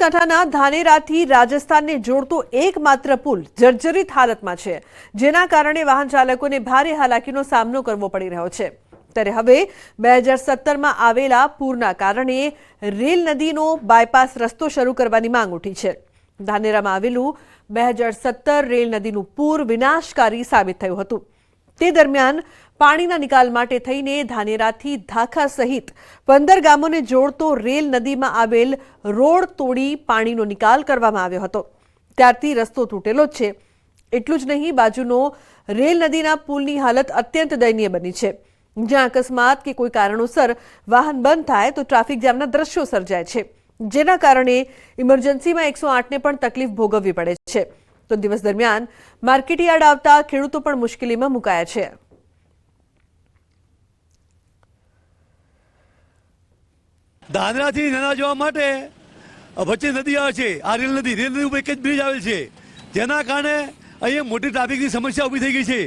બનાસકાંઠાના ધાનેરાથી રાજસ્થાનને જોડતો એકમાત્ર પુલ જર્જરિત હાલતમાં છે, જેના કારણે વાહન ચાલકોને ભારે હાલાકીનો સામનો કરવો પડી રહ્યો છે। ત્યારે હવે 2017માં આવેલા પૂરના કારણે રેલ નદીનો બાયપાસ રસ્તો શરૂ કરવાની માંગ ઉઠી છે। ધાનેરામાં આવેલું 2017 રેલ નદીનું પૂર વિનાશકારી સાબિત થયું હતું। તે દરમિયાન પાણીના નિકાલ માટે થઈને ધાનેરાથી ધાખા સહિત 15 ગામોને જોડતો રેલ નદીમાં આવેલ રોડ તોડી પાણીનો નિકાલ કરવામાં આવ્યો હતો। ત્યારથી રસ્તો તૂટેલો જ છે। એટલું જ નહીં, બાજુનો રેલ નદીના પુલની હાલત અત્યંત દયનીય બની છે, જ્યાં અકસ્માત કે કોઈ કારણોસર વાહન બંધ થાય તો ટ્રાફિક જામના દ્રશ્યો સર્જાય છે, જેના કારણે ઇમરજન્સીમાં 108ને પણ તકલીફ ભોગવવી પડે છે। તો દિવસ દરમિયાન માર્કેટયાર્ડ આવતા ખેડૂતો પણ મુશ્કેલીમાં મુકાયા છે। ધાનેરાથી નાના જવા માટે વચ્ચે નદી આવે છે, આ રેલ નદી ઉપર એક જ બ્રિજ આવેલ છે, જેના કારણે અહીંયા મોટી ટ્રાફિકની સમસ્યા ઊભી થઈ ગઈ છે।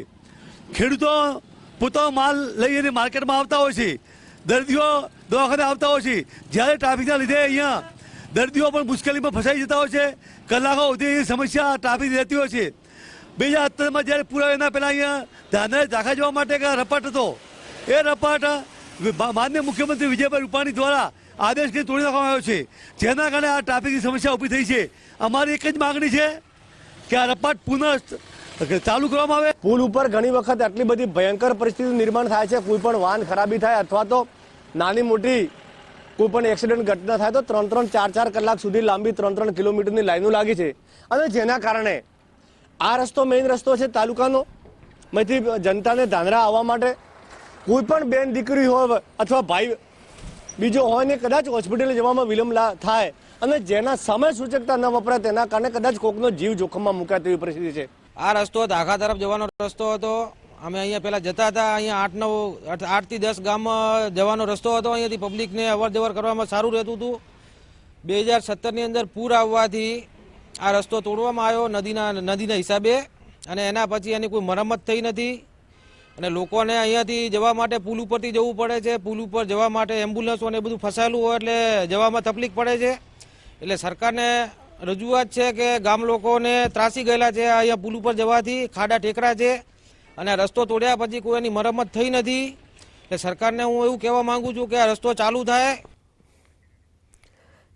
ખેડૂતો પોતાનો માલ લઈને માર્કેટમાં આવતા હોય છે, દર્દીઓ દવાખાને આવતા હોય છે, જ્યારે ટ્રાફિકના લીધે અહીંયા દર્દીઓ પણ મુશ્કેલીમાં ફસાઈ જતા હોય છે। કલાકો સુધી સમસ્યા ટ્રાફિક રહેતી હોય છે। 2017માં જ્યારે પૂર આવ્યો એના પહેલાં અહીંયા ધાનેરા ધાખા જવા માટે એક રપાટ હતો, એ રપાટ માનનીય મુખ્યમંત્રી વિજયભાઈ રૂપાણી દ્વારા આદેશથી તોડી નાખવામાં આવ્યો છે, જેના કારણે આ ટ્રાફિકની સમસ્યા ઊભી થઈ છે। અમારી એક જ માગણી છે કે આ રપાટ પુનઃ ચાલુ કરવામાં આવે। પુલ ઉપર ઘણી વખત આટલી બધી ભયંકર પરિસ્થિતિનું નિર્માણ થાય છે, કોઈ પણ વાહન ખરાબી થાય અથવા તો નાની મોટી કોઈ પણ એક્સિડન્ટ ઘટના થાય તો 3-3, 4-4 કલાક સુધી લાંબી 3-3 કિલોમીટરની લાઈનો લાગી છે, અને જેના કારણે આ રસ્તો મેઇન રસ્તો છે તાલુકાનો, માંથી જનતાને ધાનેરા આવવા માટે કોઈ પણ બેન દીકરી હોય અથવા ભાઈ બીજો હોય ને કદાચ હોસ્પિટલે જવામાં વિલંબ થાય અને જેના સમય સૂચકતા ન વપરાય તેના કારણે કદાચ કોકનો જીવ જોખમમાં મુકાય તેવી પરિસ્થિતિ છે। આ રસ્તો ધાખા તરફ જવાનો રસ્તો હતો। અમે અહીંયા પહેલા જતા હતા, અહીંયા 8 થી 10 ગામ જવાનો રસ્તો હતો। અહીંયાથી પબ્લિકને અવર જવર કરવામાં સારું રહેતું હતું। 2017ની અંદર પૂર આવવાથી આ રસ્તો તોડવામાં આવ્યો નદીના હિસાબે, અને એના પછી એની કોઈ મરમ્મત થઈ નથી, અને લોકોને અહીંયાથી જવા માટે પુલ ઉપરથી જવું પડે છે। પુલ ઉપર જવા માટે એમ્બ્યુલન્સો ને બધું ફસાયેલું હોય એટલે જવામાં તકલીફ પડે છે। એટલે સરકારને રજૂઆત છે કે ગામ લોકોને ત્રાસી ગયેલા છે અહીંયા પુલ ઉપર જવાથી, ખાડા ટેકરા છે, અને રસ્તો તોડ્યા પછી કોઈ એની મરમ્મત થઈ નથી। એટલે સરકારને હું એવું કહેવા માંગુ છું કે આ રસ્તો ચાલુ થાય।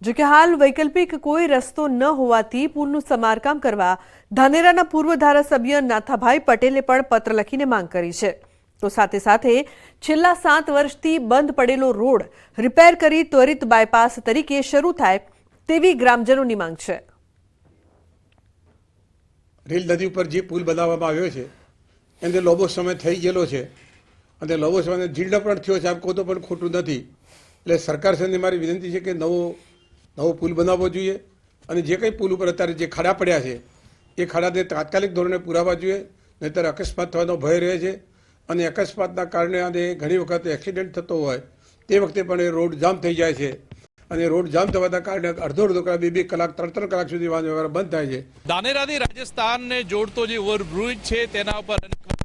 જો કે હાલ વૈકલ્પિક કોઈ રસ્તો ન હોવાથી પુલનું સમારકામ કરવા ધાનેરાના પૂર્વ ધારાસભ્ય નાથાભાઈ પટેલે પણ પત્ર લખીને માંગ કરી છે। તો સાથે સાથે છેલ્લા 7 વર્ષથી બંધ પડેલો રોડ રિપેર કરી ત્વરિત બાયપાસ તરીકે શરૂ થાય તેવી ગ્રામજનોની માંગ છે। રેલ નદી ઉપર જે પુલ બનાવવામાં આવ્યો છે એને લાંબો સમય થઈ ગયેલો છે, અને લાંબો સમય જીર્ણ પણ થયો છે, આમ કહો તો પણ ખોટું નથી। એટલે સરકાર સાથે મારી વિનંતી છે કે નવો પુલ બનાવવો જોઈએ, અને જે કંઈ પુલ ઉપર અત્યારે જે ખાડા પડ્યા છે એ ખાડાને તાત્કાલિક ધોરણે પુરાવા જોઈએ, નહીંતર અકસ્માત થવાનો ભય રહે છે, અને અકસ્માતના કારણે અને ઘણી વખત એક્સિડન્ટ થતો હોય તે વખતે પણ એ રોડ જામ થઈ જાય છે, અને રોડ જામ થવાના કારણે અડધો કલાક 2 કલાક 3 કલાક સુધી વાહન વ્યવહાર બંધ થાય છે। ધાનેરાથી રાજસ્થાનને જોડતો જે ઓવરબ્રિજ છે તેના ઉપર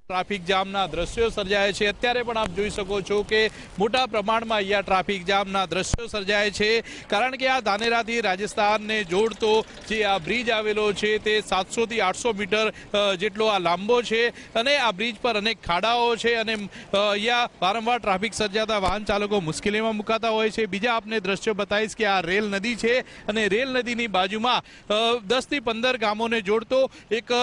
ટ્રાફિક જામના દ્રશ્યો સર્જાય છે। અત્યારે પણ આપ જોઈ શકો છો કે મોટા પ્રમાણમાં અહીંયા ટ્રાફિક જામના દ્રશ્યો સર્જાય છે, કારણ કે આ ધાનેરાથી રાજસ્થાનને જોડતો જે આ બ્રિજ આવેલો છે તે 700 થી 800 મીટર જેટલો આ લાંબો છે, અને આ બ્રિજ પર અનેક ખાડાઓ છે, અને અહીંયા વારંવાર ટ્રાફિક સર્જાતા વાહન ચાલકો મુશ્કેલીમાં મુકાતા હોય છે। બીજા આપને દ્રશ્યો બતાવીશ કે આ રેલ નદી છે, અને રેલ નદીની બાજુમાં 10 થી 15 ગામોને જોડતો એક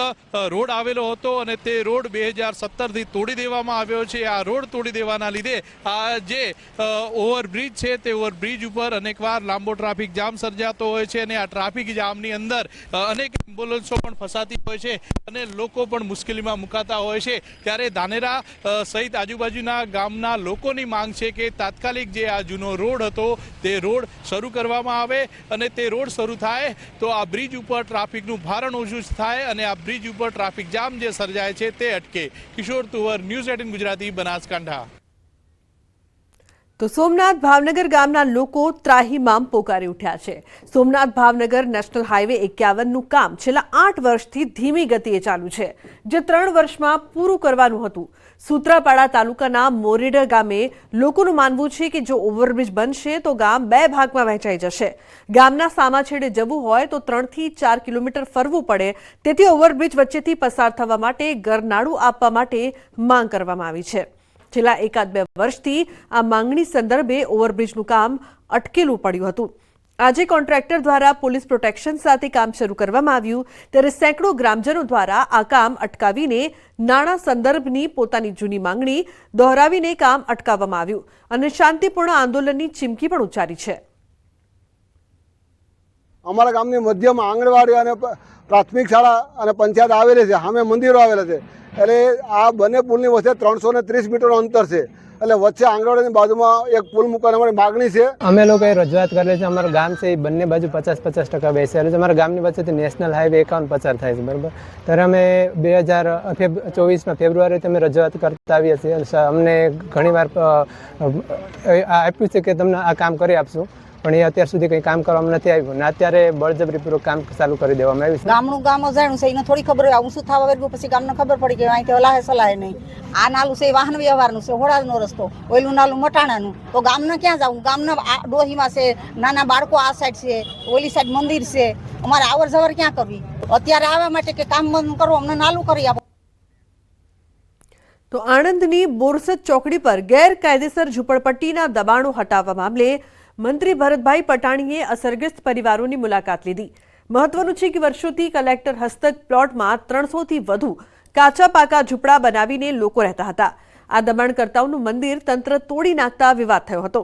રોડ આવેલો હતો, અને તે રોડ 2017થી તોડી દેવામાં આવ્યો છે। આ રોડ તોડી દેવાના લીધે આ જે ઓવરબ્રિજ છે તે ઓવરબ્રિજ ઉપર અનેકવાર લાંબો ટ્રાફિક જામ સર્જાતો હોય છે, અને આ ટ્રાફિક જામની અંદર અનેક એમ્બ્યુલન્સો પણ ફસાતી હોય છે, અને લોકો પણ મુશ્કેલીમાં મુકાતા હોય છે। ત્યારે ધાનેરા સહિત આજુબાજુના ગામના લોકોની માંગ છે કે તાત્કાલિક જે આ જૂનો રોડ હતો તે રોડ શરૂ કરવામાં આવે, અને તે રોડ શરૂ થાય તો આ બ્રિજ ઉપર ટ્રાફિકનું ભારણ ઓછું થાય, અને આ બ્રિજ ઉપર ટ્રાફિક જામ જે સર્જાય છે તે અટકે। કિશોર તુવર, ન્યૂઝ 18 ગુજરાતી, બનાસકાંઠા। તો સોમનાથ ભાવનગર ગામના લોકો ત્રાહિમામ પોકારી ઉઠ્યા છે. સોમનાથ ભાવનગર નેશનલ હાઈવે 51નું કામ છેલ્લા 8 વર્ષથી ધીમી ગતિએ ચાલુ છે, જે 3 વર્ષમાં પૂરું કરવાનું હતું. સૂત્રાપાડા તાલુકાના મોરેડા ગામે લોકોનું માનવું છે કે જો ઓવરબ્રિજ બનશે તો ગામ 2 ભાગમાં વહેંચાઈ જશે. ગામના સામા છેડે જવું હોય તો 3 થી 4 કિલોમીટર ફરવું પડે, તેથી ઓવરબ્રિજ વચ્ચેથી પસાર થવા માટે ગરનાળું આપવા માટે માંગ કરવામાં આવી છે. છેલ્લા 1-2 વર્ષથી આ માંગણી સંદર્ભે ઓવરબ્રિજનું કામ અટકેલું પડ્યું હતું. આજે કોન્ટ્રાક્ટર દ્વારા પોલીસ પ્રોટેક્શન સાથે કામ શરૂ કરવામાં આવ્યું, ત્યારે સેંકડો ગ્રામજનો દ્વારા આ કામ અટકાવીને નાણાં સંદર્ભની પોતાની જૂની માંગણી દોહરાવીને કામ અટકાવવામાં આવ્યું અને શાંતિપૂર્ણ આંદોલનની ચીમકી પણ ઉચ્ચારી છે. અમારા ગામની મધ્યમાં આંગણવાડી અને પ્રાથમિક શાળા અને પંચાયત આવેલી છે, સામે મંદિરો આવેલા છે. એટલે આ બંને પુલની વચ્ચે 330 મીટરનું અંતર છે. એટલે વચ્ચે આંગણવાડીની બાજુમાં એક પુલ મૂકવાની અમારી માગણી છે. અમે લોકોએ રજૂઆત કરેલી છે. અમારું ગામ છે એ બંને બાજુ 50-50% બેસેલું છે. અમારા ગામની વચ્ચેથી નેશનલ હાઈવે 51 પસાર થાય છે, બરાબર. ત્યારે અમે 2024માં ફેબ્રુઆરીથી અમે રજૂઆત કરતા આવીએ છીએ. અમને ઘણીવાર આપ્યું છે કે તમને આ કામ કરી આપશું, પણ એ અત્યાર સુધી કંઈ કામ કરવામાં નથી આવ્યું ને અત્યારે બળજબરીપૂર્વક કામ ચાલુ કરી દેવામાં આવ્યું છે. ગામનું ગામ જાણ્યું છે, એને થોડી ખબર હોય આવું શું થવા વર્ગું, પછી ગામને ખબર પડી કે અહીંથી લાહે સલાહે નહીં. આ નાલું છે એ વાહન વ્યવહારનું છે, હોળાનો રસ્તો, ઓયલું નાલું મટાણાનું. તો ગામને ક્યાં જવું? ગામના ડોહીમાં છે, નાના બાળકો આ સાઈડ છે, ઓલી સાઈડ મંદિર છે, અમારે આવર જવર ક્યાં કરવી? અત્યારે આવવા માટે કે કામ બંધ કરવું, અમને નાલું કરી આપો. તો આણંદની બોરસદ ચોકડી પર ગેરકાયદેસર ઝૂંપડપટ્ટીના દબાણો હટાવવા મામલે મંત્રી ભરતભાઈ પટાણીએ અસરગ્રસ્ત પરિવારોની મુલાકાત લીધી. મહત્વનું છે કે વર્ષોથી કલેક્ટર હસ્તક પ્લોટમાં 300થી વધુ કાચા પાકા ઝૂંપડા બનાવીને લોકો રહેતા હતા. આ દબાણકર્તાઓનું મંદિર તંત્ર તોડી નાખતા વિવાદ થયો હતો.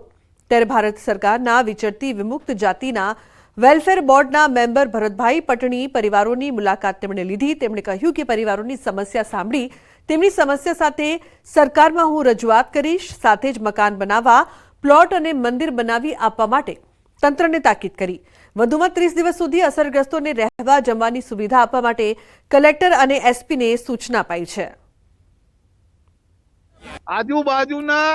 ત્યારે ભારત સરકારના વિચરતી વિમુક્ત જાતિના વેલફેર બોર્ડના મેમ્બર ભરતભાઈ પટણી પરિવારોની મુલાકાત તેમણે લીધી. તેમણે કહ્યું કે પરિવારોની સમસ્યા સાંભળી તેમની સમસ્યા સાથે સરકારમાં હું રજૂઆત કરીશ. સાથે જ મકાન બનાવવા, પ્લોટ અને મંદિર બનાવી આપવા માટે તંત્રને તાકીદ કરી. વધુમાં 30 દિવસ સુધી અસરગ્રસ્તોને રહેવા જમવાની સુવિધા આપવા માટે કલેક્ટર અને એસપીને સૂચના અપાઈ છે. આજુબાજુના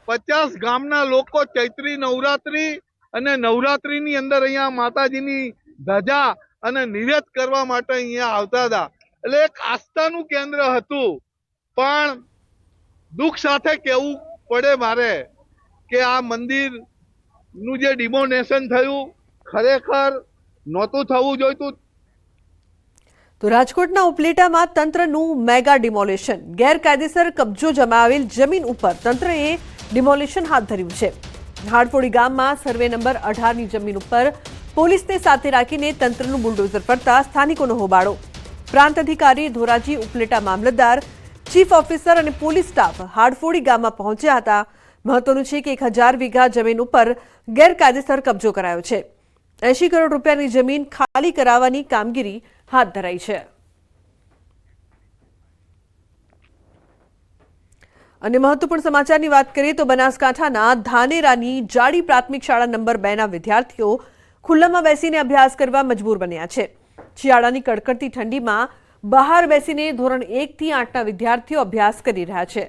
50 ગામના લોકો ચૈત્રી નવરાત્રી અને નવરાત્રીની અંદર અહીંયા માતાજીની ધજા અને નિવેદ કરવા માટે અહીંયા આવતા હતા. એટલે એક આસ્થાનું કેન્દ્ર હતું. પણ દુઃખ સાથે કહેવું પડે મારે કે આ મંદિરનું જે ડિમોનેશન થયું ખરેખર નહોતું થવું જોઈતું. તો રાજકોટના ઉપલેટામાં તંત્રનું મેગા ડિમોલેશન. ગેરકાયદેસર કબજો જમાવેલ જમીન ઉપર તંત્રએ ડિમોલેશન હાથ ધર્યું છે. હાડફોડી ગામમાં સર્વે નંબર 18ની જમીન ઉપર પોલીસને સાથે રાખીને તંત્રનું બુલડોઝર ફરતા સ્થાનિકોનો હોબાળો. પ્રાંત અધિકારી ધોરાજી, ઉપલેટા મામલતદાર, ચીફ ઓફિસર અને પોલીસ સ્ટાફ હાડફોડી ગામમાં પહોંચ્યા હતા. મહત્વનું છે કે 1000 વીઘા જમીન ઉપર ગેરકાયદેસર કબજો કરાયો છે. 80 કરોડ રૂપિયાની જમીન ખાલી કરાવવાની કામગીરી હાથ ધરાઈ છે. અને મહત્વપૂર્ણ સમાચારની વાત કરીએ તો બનાસકાંઠાના ધાનેરાની જાડી પ્રાથમિક શાળા નંબર 2ના વિદ્યાર્થીઓ ખુલ્લામાં બેસીને અભ્યાસ કરવા મજબૂર બન્યા છે. શિયાળાની કડકડતી ઠંડીમાં બહાર બેસીને ધોરણ 1 થી 8ના વિદ્યાર્થીઓ અભ્યાસ કરી રહ્યા છે.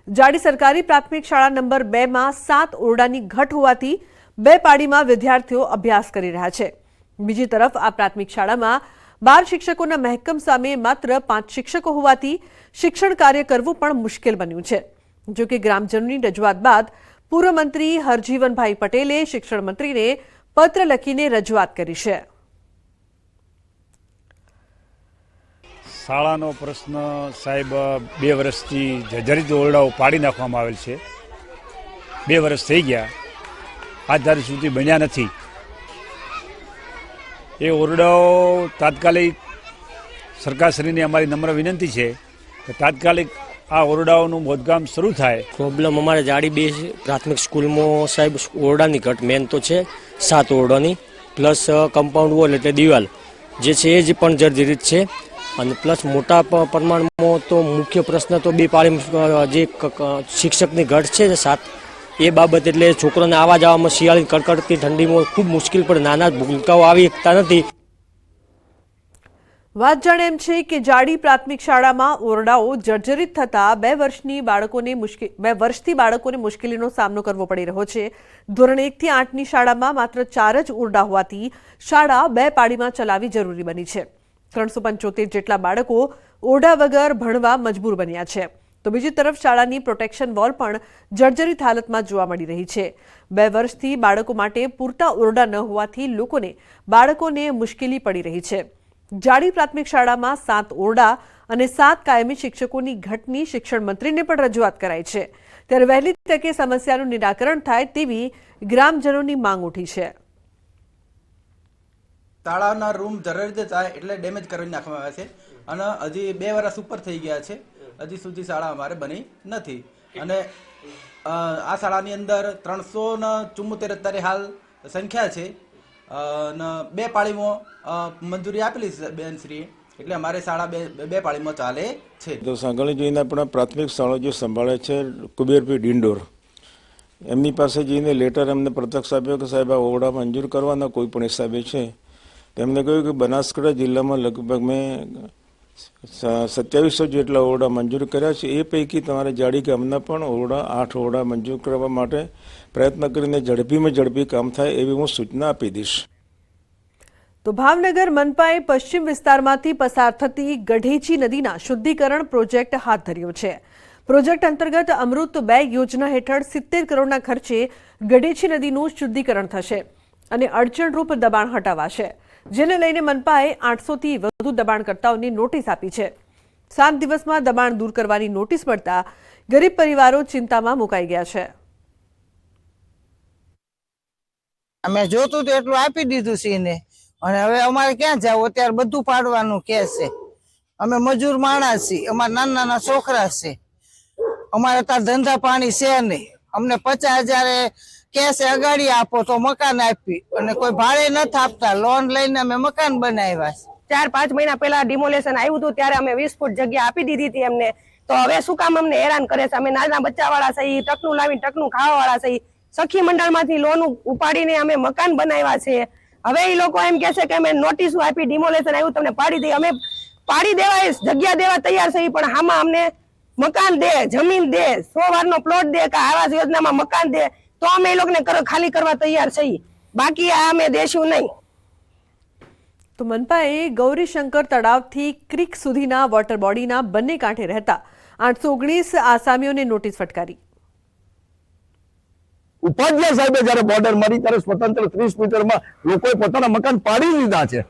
જાડી સરકારી પ્રાથમિક શાળા નંબર 2માં 7 ઓરડાની ઘટ હોવાથી 2 પાડીમાં વિદ્યાર્થીઓ અભ્યાસ કરી રહ્યા છે. બીજી તરફ આ પ્રાથમિક શાળામાં 12 શિક્ષકોના મહેકમ સામે માત્ર 5 શિક્ષકો હોવાથી શિક્ષણ કાર્ય કરવું પણ મુશ્કેલ બન્યું છે. જો કે ગ્રામજનોની રજૂઆત બાદ પૂર્વ મંત્રી હરજીવનભાઈ પટેલે શિક્ષણ મંત્રીને પત્ર લખીને રજૂઆત કરી છે. શાળાનો પ્રશ્ન સાહેબ 2 વર્ષથી જર્જરિત ઓરડાઓ પાડી નાખવામાં આવેલ છે. 2 વર્ષ થઈ ગયા, આજ તારીખ સુધી બન્યા નથી. એ ઓરડાઓ તાત્કાલિક સરકારશ્રીને અમારી નમ્ર વિનંતી છે કે તાત્કાલિક આ ઓરડાઓનું બાંધકામ શરૂ થાય. પ્રોબ્લેમ અમારે જાડી 2 પ્રાથમિક સ્કૂલમાં સાહેબ ઓરડાની ઘટ મેન તો છે 7 ઓરડાની, પ્લસ કમ્પાઉન્ડ વોલ એટલે દિવાલ જે છે એ જ પણ જર્જરિત છે. અને પ્લસ મોટા પ્રમાણમાં તો મુખ્ય પ્રશ્ન તો 2 પાળી જે શિક્ષકની ઘટ છે 7 એ બાબત. એટલે છોકરાને આવવા જવામાં શિયાળાની કડકડતી ઠંડીમાં ખૂબ મુશ્કેલ પડે. નાના ભૂલકાઓ આવી શકતા નથી. વાત જાણે એમ છે કે જાડી પ્રાથમિક શાળામાં ઓરડાઓ જર્જરિત થતા 2 વર્ષથી બાળકોને મુશ્કેલીનો સામનો કરવો પડી રહ્યો છે. ધોરણ 1 થી 8ની શાળામાં માત્ર 4 જ ઓરડા હોવાથી શાળા 2 પાળીમાં ચલાવવી જરૂરી બની છે. 375 જેટલા બાળકો ઓરડા વગર ભણવા મજબૂર બન્યા છે. તો બીજી તરફ શાળાની પ્રોટેક્શન વોલ પણ જર્જરિત હાલતમાં જોવા મળી રહી છે. 2 વર્ષથી બાળકો માટે પૂરતા ઓરડા ન હોવાથી બાળકોને મુશ્કેલી પડી રહી છે. જાડી પ્રાથમિક શાળામાં 7 ઓરડા અને 7 કાયમી શિક્ષકોની ઘટની શિક્ષણ મંત્રીને પણ રજૂઆત કરાઈ છે. ત્યારે વહેલી તકે સમસ્યાનું નિરાકરણ થાય તેવી ગ્રામજનોની માંગ ઉઠી છે. શાળાના રૂમ જર્જરિત થાય એટલે ડેમેજ કરી નાખવામાં આવે છે અને હજી 2 વર્ષ ઉપર થઈ ગયા છે, હજી સુધી શાળા અમારે બની નથી. અને આ શાળાની અંદર 374 અત્યારે હાલ સંખ્યા છે અને 2 પાળીમાં મંજૂરી આપેલી છે બેનશ્રીએ, એટલે અમારે શાળા બે પાળીમાં ચાલે છે. તો સાંગળી જઈને આપણા પ્રાથમિક શાળા જે સંભાળે છે કુબેરપી ડિંડોર, એમની પાસે જઈને લેટર એમને પ્રત્યક્ષ આપ્યો કે સાહેબ આ ઓરડા મંજૂર કરવાના કોઈ પણ હિસાબે છે. તેમને કહ્યું કે બનાસકાંઠા જિલ્લામાં લગભગ મેં 2700 જેટલા ઓરડા મંજૂર કર્યા છે. એ પૈકી તમારે જાડી ગામના પણ 8 ઓરડા મંજૂર કરવા માટે પ્રયત્ન કરીને ઝડપીમાં ઝડપી કામ થાય એવી હું સૂચના આપી દઈશ. તો ભાવનગર મનપાએ પશ્ચિમ વિસ્તારમાંથી પસાર થતી ગઢેચી નદીના શુદ્ધિકરણ પ્રોજેક્ટ હાથ ધર્યો છે. પ્રોજેક્ટ અંતર્ગત અમૃત 2 યોજના હેઠળ 70 કરોડના ખર્ચે ગઢેચી નદીનું શુદ્ધિકરણ થશે અને અડચણરૂપ દબાણ હટાવાશે, જેને લઈને મનપાએ 800થી વધુ દબાણકર્તાઓને નોટિસ આપી છે. 7 દિવસમાં દબાણ દૂર કરવાની નોટિસ મળતા ગરીબ પરિવારો ચિંતામાં મુકાઈ ગયા છે. અમે જોતું તો એટલું આપી દીધું છે એને, અને હવે અમારે ક્યાં જાવ, અત્યારે બધું પાડવાનું કે છે. અમે મજૂર માણસ છીએ, અમારા નાના છોકરા છે, અમારે ત્યાં ધંધા પાણી છે નહીં. અમને 50,000 કેસે અગાડી આપો તો મકાન આપી, અને કોઈ ભાડે નથી આપતા. લોન લઈને અમે મકાન બનાવ્યા છે. 4-5 મહિના પહેલા ડિમોલેશન આવ્યું હતું ત્યારે અમે 20 ફૂટ જગ્યા આપી દીધી હતી એમને. તો હવે શું કામ અમને હેરાન કરે છે? અમે નાના બચ્ચાવાળા છે, ટકનું લાવીને ટકનું ખાવાવાળા છે. સખી મંડળમાંથી લોન ઉપાડીને અમે મકાન બનાવ્યા છે. હવે એ લોકો એમ કે છે કે અમે નોટિસ આપી, ડિમોલેશન આવ્યું તમને પાડી દઈએ. અમે પાડી દેવા, જગ્યા દેવા તૈયાર છે, પણ આમાં અમને મકાન દે, જમીન દે, 100 વારનો પ્લોટ દે કે આવાસ યોજનામાં મકાન દે, તો અમે એ લોકોને ખાલી કરવા તૈયાર છીએ. બાકી આ અમે દેશું નહીં. તો મનપાએ ગૌરીશંકર તળાવથી ક્રીક સુધીના વોટર બોડીના બંને કાંઠે રહેતા 819 આસામીઓને નોટિસ ફટકારી. ઉપાધ્યાય સાહેબે જયારે બોર્ડર મળી ત્યારે સ્વતંત્ર 30 મીટરમાં લોકોએ પોતાના મકાન પાડી દીધા છે,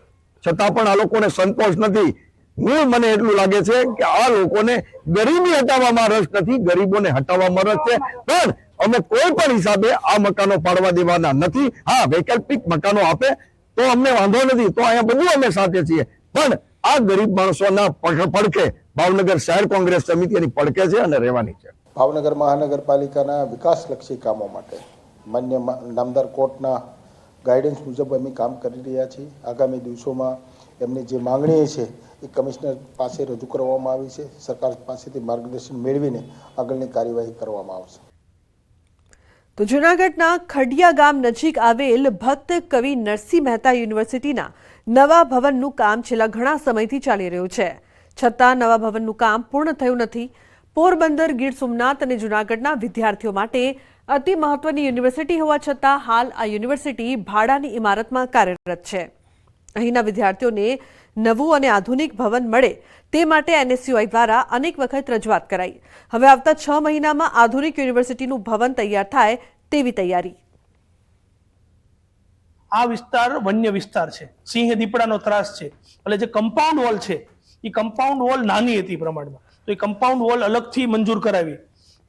છતાં પણ આ લોકોને સંતોષ નથી. મને એટલું લાગે છે કે આ લોકોને ગરીબી હટાવવામાં રસ નથી, ગરીબોને હટાવવામાં રસ છે. પણ અમે કોઈ પણ હિસાબે આ મકાનો પાડવા દેવાના નથી. હા, વૈકલ્પિક મકાનો આપે તો અમને વાંધો નથી, તો અહીંયા બધું અમે સાથે છીએ. પણ આ ગરીબ માણસોના પડકે ભાવનગર શહેર કોંગ્રેસ સમિતિ એની પડકે છે અને રહેવાની છે. ભાવનગર મહાનગરપાલિકાના વિકાસલક્ષી કામો માટે માન્ય નામદાર કોર્ટના ગાઈડન્સ મુજબ અમે કામ કરી રહ્યા છીએ. આગામી દિવસોમાં એમની જે માંગણી છે એ કમિશનર પાસે રજૂ કરવામાં આવી છે. સરકાર પાસેથી માર્ગદર્શન મેળવીને આગળની કાર્યવાહી કરવામાં આવશે. તો જૂનાગઢના ખડિયા ગામ નજીક આવેલ ભક્ત કવિ નરસિંહ મહેતા યુનિવર્સિટીના નવા ભવનનું કામ છેલ્લા ઘણા સમયથી ચાલી રહ્યું છે, છતાં નવા ભવનનું કામ પૂર્ણ થયું નથી. પોરબંદર, ગીર સોમનાથ અને જૂનાગઢના વિદ્યાર્થીઓ માટે અતિ મહત્વની યુનિવર્સિટી હોવા છતાં હાલ આ યુનિવર્સિટી ભાડાની ઇમારતમાં કાર્યરત છે. અહીંના વિદ્યાર્થીઓને નવું અને આધુનિક ભવન મળે તે માટે NSUI દ્વારા અનેક વખત રજૂઆત કરાઈ. હવે આવતા 6 મહિનામાં આધુનિક યુનિવર્સિટીનું ભવન તૈયાર થાય તેવી તૈયારી. આ વિસ્તાર વન્ય વિસ્તાર છે, સિંહ દીપડાનો ત્રાસ છે, એટલે જે કમ્પાઉન્ડ વોલ છે એ કમ્પાઉન્ડ વોલ નાની હતી પ્રમાણમાં, તો એ કમ્પાઉન્ડ વોલ અલગથી મંજૂર કરાવી.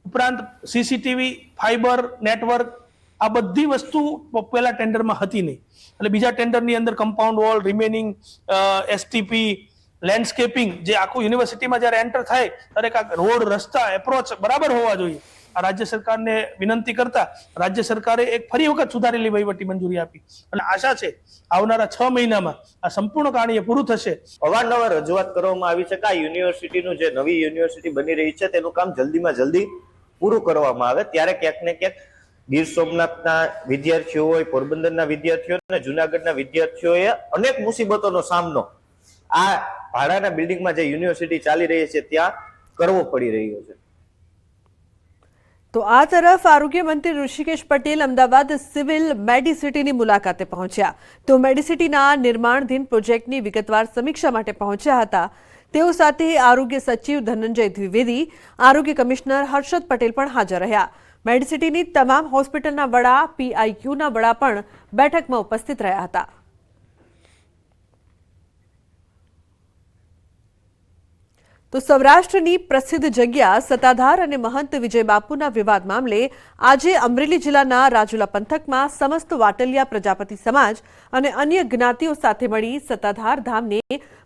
ઉપરાંત CCTV, ફાઈબર નેટવર્ક, આ બધી વસ્તુ પહેલા ટેન્ડરમાં હતી નહીં, એટલે બીજા ટેન્ડરની અંદર compound wall, remaining STP, landscaping, જે આખું યુનિવર્સિટીમાં જ્યારે એન્ટર થાય ત્યારે કાંઈક રોડ, રસ્તા, એપ્રોચ બરાબર હોવા જોઈએ. આ રાજ્ય સરકારને વિનંતી કરતા રાજ્ય સરકારે એક ફરી વખત સુધારેલી વહીવટી મંજૂરી આપી, અને આશા છે આવનારા 6 મહિનામાં આ સંપૂર્ણ કાર્ય પૂરું થશે. અવારનવાર રજૂઆત કરવામાં આવી છે કે આ યુનિવર્સિટીનું જે નવી યુનિવર્સિટી બની રહી છે તેનું કામ જલ્દીમાં જલ્દી પૂરું કરવામાં આવે. ત્યારે ક્યાંક ને ક્યાંક ગીર સોમનાથના વિદ્યાર્થીઓ હોય, પોરબંદરના વિદ્યાર્થીઓ અને જુનાગઢના વિદ્યાર્થીઓએ અનેક મુસીબતોનો સામનો આ ભાડાના બિલ્ડિંગમાં જે યુનિવર્સિટી ચાલી રહી છે ત્યાં કરવો પડી રહ્યો છે. તો આ તરફ આરોગ્ય મંત્રી ઋષિકેશ પટેલ અમદાવાદ સિવિલ મેડિસિટીની મુલાકાતે પહોંચ્યા. તો મેડિસિટીના નિર્માણધીન પ્રોજેક્ટની વિગતવાર સમીક્ષા માટે પહોંચ્યા હતા. તેઓ સાથે આરોગ્ય સચિવ ધનંજય દ્વિવેદી, આરોગ્ય કમિશનર હર્ષદ પટેલ પણ હાજર રહ્યા. મેડિસિટીની તમામ હોસ્પિટલના વડા, PIQના વડા પણ બેઠકમાં ઉપસ્થિત રહ્યા હતા. તો સૌરાષ્ટ્રની પ્રસિદ્ધ જગ્યા સત્તાધાર અને મહંત વિજય બાપુના વિવાદ મામલે આજે અમરેલી જિલ્લાના રાજુલા પંથકમાં સમસ્ત વાટલિયા પ્રજાપતિ સમાજ અને અન્ય જ્ઞાતિઓ સાથે મળી સત્તાધાર ધામને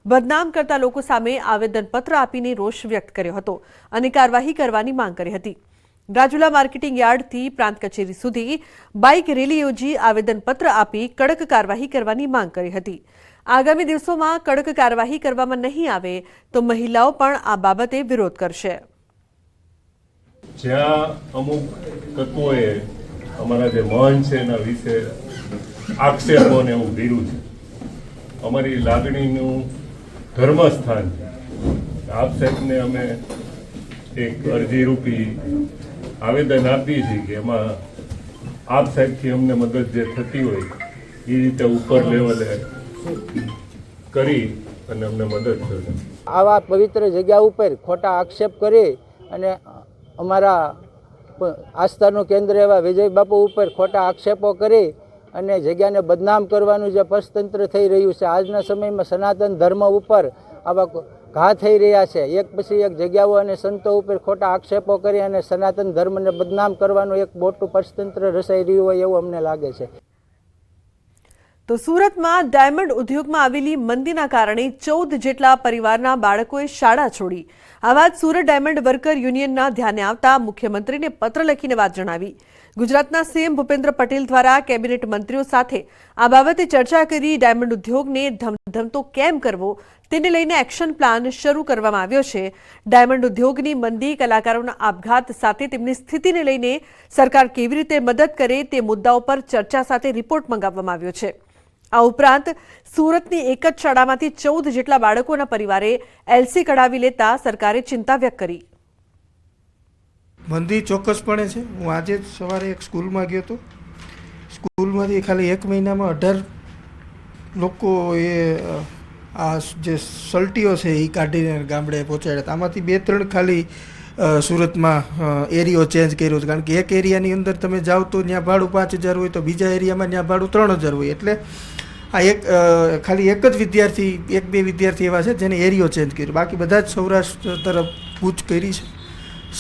બદનામ કરતા લોકો સામે આવેદનપત્ર આપીને રોષ વ્યક્ત કર્યો હતો અને કાર્યવાહી કરવાની માંગ કરી હતી. રાજુલા માર્કેટિંગ યાર્ડથી પ્રાંત કચેરી સુધી બાઇક રેલી યોજી આવેદનપત્ર આપી કડક કાર્યવાહી કરવાની માંગ કરી હતી. આગામી દિવસોમાં કડક કાર્યવાહી કરવામાં નહીં આવે તો મહિલાઓ પણ આ બાબતે વિરોધ કરશે. જ્યાં અમુક તત્વોએ અમારા જે મહંત છે એના વિશે આક્ષેપોને એવું કર્યું છે, અમારી લાગણીનું ધર્મસ્થાન છે. આપ સાહેબને અમે એક અરજી રૂપી આવેદન આપીએ છીએ કે એમાં આપ સાહેબથી અમને મદદ જે થતી હોય એ રીતે ઉપર લેવલે કરી અને અમને મદદ કરે. આવા પવિત્ર જગ્યા ઉપર ખોટા આક્ષેપ કરી અને અમારા આસ્થાનું કેન્દ્ર એવા વિજય બાપુ ઉપર ખોટા આક્ષેપો કરી અને જગ્યાને બદનામ કરવાનું જે પંચતંત્ર થઈ રહ્યું છે. આજના સમયમાં સનાતન ધર્મ ઉપર આવા ઘા થઈ રહ્યા છે. એક પછી એક જગ્યાઓ અને સંતો ઉપર ખોટા આક્ષેપો કરી અને સનાતન ધર્મને બદનામ કરવાનું એક મોટું પંચતંત્ર રચાઈ રહ્યું હોય એવું અમને લાગે છે. તો સુરતમાં ડાયમંડ ઉદ્યોગમાં આવેલી મંદીના કારણે 14 જેટલા પરિવારના બાળકોએ શાળા છોડી. આ વાત સુરત ડાયમંડ વર્કર યુનિયનના ધ્યાને આવતા મુખ્યમંત્રીને પત્ર લખીને વાત જણાવી. ગુજરાતના સીએમ ભૂપેન્દ્ર પટેલ દ્વારા કેબિનેટ મંત્રીઓ સાથે આ બાબતે ચર્ચા કરી ડાયમંડ ઉદ્યોગને ધમધમતો કેમ કરવો તેને લઈને એક્શન પ્લાન શરૂ કરવામાં આવ્યો છે. ડાયમંડ ઉદ્યોગની મંદી, કલાકારોના આપઘાત સાથે તેમની સ્થિતિને લઈને સરકાર કેવી રીતે મદદ કરે તે મુદ્દાઓ પર ચર્ચા સાથે રિપોર્ટ મંગાવવામાં આવ્યો છે. આ ઉપરાંત સુરતની એક જ શાળામાંથી 14 જેટલા બાળકોના પરિવારે LC કઢાવી લેતા સરકારે ચિંતા વ્યક્ત કરી. મંદી ચોક્કસપણે છે. હું આજે જ સવારે એક સ્કૂલમાં ગયો હતો. સ્કૂલમાંથી ખાલી એક મહિનામાં 18 લોકો એ આ જે સલ્ટીઓ છે એ કાઢીને ગામડે પહોંચાડ્યા. આમાંથી 2-3 ખાલી સુરતમાં એરિયો ચેન્જ કર્યો છે. કારણ કે એક એરિયાની અંદર તમે જાઓ તો ત્યાં ભાડું 5000 હોય તો બીજા એરિયામાં ત્યાં ભાડું 3000 હોય. એટલે આ ખાલી એક જ વિદ્યાર્થી, 1-2 વિદ્યાર્થી એવા છે જેને એરિયો ચેન્જ કર્યો. બાકી બધા જ સૌરાષ્ટ્ર તરફ કૂચ કરી છે.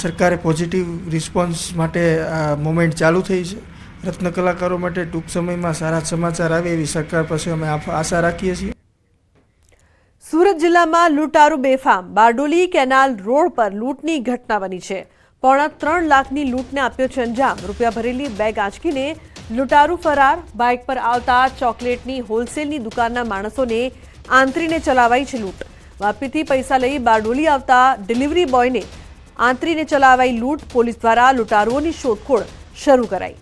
સરકારે પોઝિટિવ રિસ્પોન્સ માટે આ મોમેન્ટ ચાલુ થઈ છે. રત્ન કલાકારો માટે ટૂંક સમયમાં સારા સમાચાર આવે એવી સરકાર પાસે અમે આશા રાખીએ છીએ. સુરત જિલ્લામાં લૂંટારૂ બેફામ. બારડોલી કેનાલ રોડ પર લૂંટની ઘટના બની છે. 3.5 લાખની લૂંટને આપ્યો છે અંજામ. રૂપિયા ભરેલી બેગ આંચકીને લૂંટારૂ ફરાર. બાઇક પર આવતા ચોકલેટની હોલસેલની દુકાનના માણસોને આંતરીને ચલાવાઈ છે લૂંટ. વાપીથી પૈસા લઈ બારડોલી આવતા ડિલિવરી બોયને આંતરીને ચલાવાઈ લૂંટ. પોલીસ દ્વારા લૂંટારુઓની શોધખોળ શરૂ કરાઈ.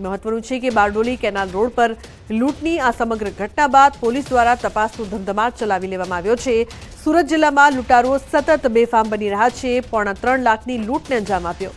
મહત્વનું છે કે બારડોલી કેનાલ રોડ પર લૂંટની આ સમગ્ર ઘટના બાદ પોલીસ દ્વારા તપાસનો ધમધમાટ ચલાવી લેવામાં આવ્યો છે. સુરત જિલ્લામાં લૂંટારુઓ સતત બેફામ બની રહ્યા છે. 3.5 લાખની લૂંટને અંજામ આપ્યો.